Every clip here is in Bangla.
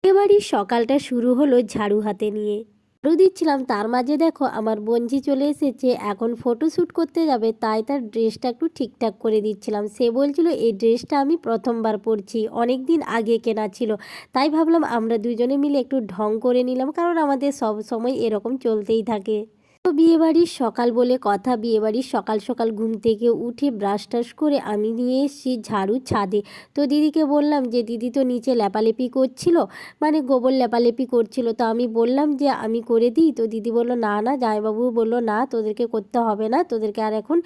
এবারই সকালটা শুরু হলো ঝাড়ু হাতে নিয়ে। ঝাড়ু দিচ্ছিলাম, তার মাঝে দেখো আমার বোনঝি চলে এসেছে, এখন ফটোশ্যুট করতে যাবে, তাই তার ড্রেসটা একটু ঠিকঠাক করে দিচ্ছিলাম। সে বলছিল এই ড্রেসটা আমি প্রথমবার পরছি, অনেক দিন আগে কেনা ছিল, তাই ভাবলাম আমরা দুজনে মিলে একটু ঢং করে নিলাম, কারণ আমাদের সব সময় এরকম চলতেই থাকে। তো বিয়েবাড়ির সকাল বলে কথা, বিয়েবাড়ির সকাল সকাল ঘুম থেকে উঠে ব্রাশ টাশ করে আমি নিয়ে এসেছি ঝাড়ু ছাদে। তো দিদিকে বললাম যে দিদি তো নিচে লেপালেপি করছিল, মানে গোবর লেপালেপি করছিল, তো আমি বললাম যে আমি করে দিই। তো দিদি বলল না না, জামাইবাবু বলল না তোদেরকে করতে হবে না, তোদেরকে আর এখন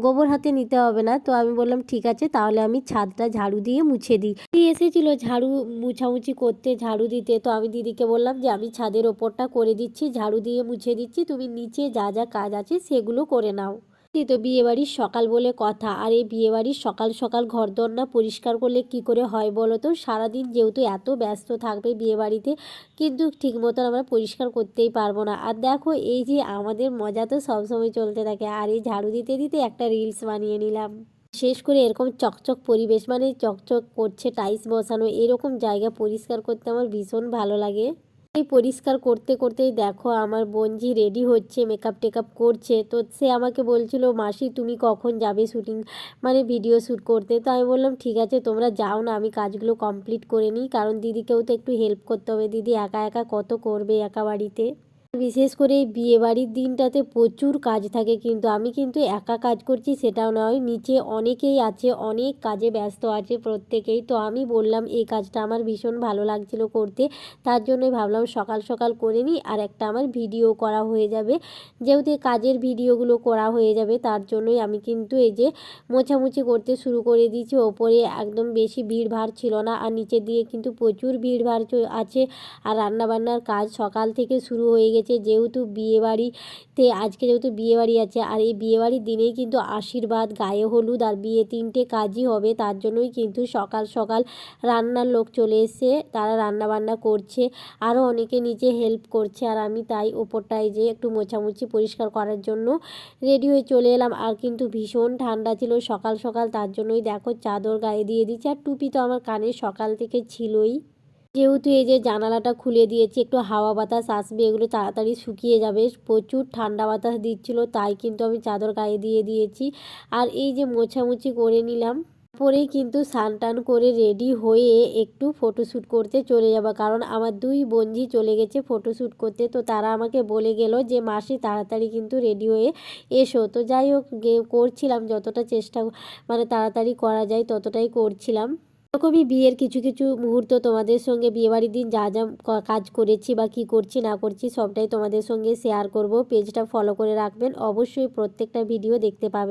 গোবর হাতে নিতে হবে না। তো আমি বললাম ঠিক আছে, তাহলে আমি ছাদটা ঝাড়ু দিয়ে মুছে দিই। দিদি এসেছিল ঝাড়ু মুছামুছি করতে, ঝাড়ু দিতে। তো আমি দিদিকে বললাম যে আমি ছাদের ওপরটা করে দিচ্ছি, ঝাড়ু দিয়ে মুছে দিচ্ছি, তুমি নিচে যা যা কাজ আছে সেগুলো করে নাও। তো বিয়েবাড়ির সকাল বলে কথা, আর এই বিয়েবাড়ির সকাল সকাল ঘরদোর না পরিষ্কার করলে কি করে হয় বলো তো? সারাদিন যেহেতু এত ব্যস্ত থাকবে বিয়েবাড়িতে, কিন্তু ঠিক মতন আমরা পরিষ্কার করতেই পারবো না। আর দেখো এই যে আমাদের মজা তো সবসময় চলতে থাকে, আর এই ঝাড়ু দিতে দিতে একটা রিলস বানিয়ে নিলাম। শেষ করে এরকম চকচক পরিবেশ, মানে চকচক করছে টাইলস বসানো, এরকম জায়গা পরিষ্কার করতে আমার ভীষণ ভালো লাগে। এই পরিষ্কার করতে করতেই দেখো আমার বোনঝি রেডি হচ্ছে, মেকআপ টেকআপ করছে। তো সে আমাকে বলছিল মাসি তুমি কখন যাবে শুটিং, মানে ভিডিও শ্যুট করতে? তো আমি বললাম ঠিক আছে তোমরা যাও না, আমি কাজগুলো কমপ্লিট করে নিই, কারণ দিদিকেও তো একটু হেল্প করতে হবে, দিদি একা একা কত করবে একা বাড়িতে। বিশেষ করে এই বিয়েবাড়ির দিনটাতে প্রচুর কাজ থাকে, কিন্তু আমি কিন্তু একা কাজ করছি সেটাও নয়, নিচে অনেকেই আছে, অনেক কাজে ব্যস্ত আছে প্রত্যেকেই। তো আমি বললাম এই কাজটা আমার ভীষণ ভালো লাগছিল করতে, তার জন্যই ভাবলাম সকাল সকাল করে নিই, আর একটা আমার ভিডিও করা হয়ে যাবে। যেহেতু কাজের ভিডিওগুলো করা হয়ে যাবে, তার জন্যই আমি কিন্তু এই যে মোছামুছি করতে শুরু করে দিয়েছি। ওপরে একদম বেশি ভিড়ভাড় ছিল না, আর নিচের দিয়ে কিন্তু প্রচুর ভিড়ভাড় আছে। আর রান্নাবান্নার কাজ সকাল থেকে শুরু হয়ে গেছে, যেহেতু বিয়েবাড়িতে আজকে যেহেতু বিয়েবাড়ি আছে, আর এই বিয়েবাড়ির দিনেই কিন্তু আশীর্বাদ, গায়ে হলুদ আর বিয়ে তিনটে কাজই হবে, তার জন্যই কিন্তু সকাল সকাল রান্নার লোক চলে এসছে, তারা রান্না বান্না করছে, আরও অনেকে নিচে হেল্প করছে। আর আমি তাই ওপরটায় যে একটু মোছামুছি পরিষ্কার করার জন্য রেডি হয়ে চলে এলাম। আর কিন্তু ভীষণ ঠান্ডা ছিল সকাল সকাল, তার জন্যই দেখো চাদর গায়ে দিয়ে দিচ্ছি, আর টুপি তো আমার কানে সকাল থেকে ছিলই। যেহেতু এই যে জানালাটা খুলে দিয়েছি, একটু হাওয়া বাতাস আসবে, এগুলো তাড়াতাড়ি শুকিয়ে যাবে, প্রচুর ঠান্ডা বাতাস দিচ্ছিল, তাই কিন্তু আমি চাদর গায়ে দিয়ে দিয়েছি। আর এই যে মোছামুছি করে নিলাম, পরেই কিন্তু স্নান টান করে রেডি হয়ে একটু ফটোশ্যুট করতে চলে যাব, কারণ আমার দুই বোনঝি চলে গেছে ফটোশ্যুট করতে। তো তারা আমাকে বলে গেল যে মাসি তাড়াতাড়ি কিন্তু রেডি হয়ে এসো। তো যাই হোক করছিলাম যতটা চেষ্টা, মানে তাড়াতাড়ি করা যায় ততটাই করছিলাম। এরকমই বিয়ের কিছু কিছু মুহূর্ত তোমাদের সঙ্গে, বিয়েবাড়ির দিন যা যা কাজ করেছি বা কী করছি না করছি সবটাই তোমাদের সঙ্গে শেয়ার করব। পেজটা ফলো করে রাখবেন, অবশ্যই প্রত্যেকটা ভিডিও দেখতে পাবেন।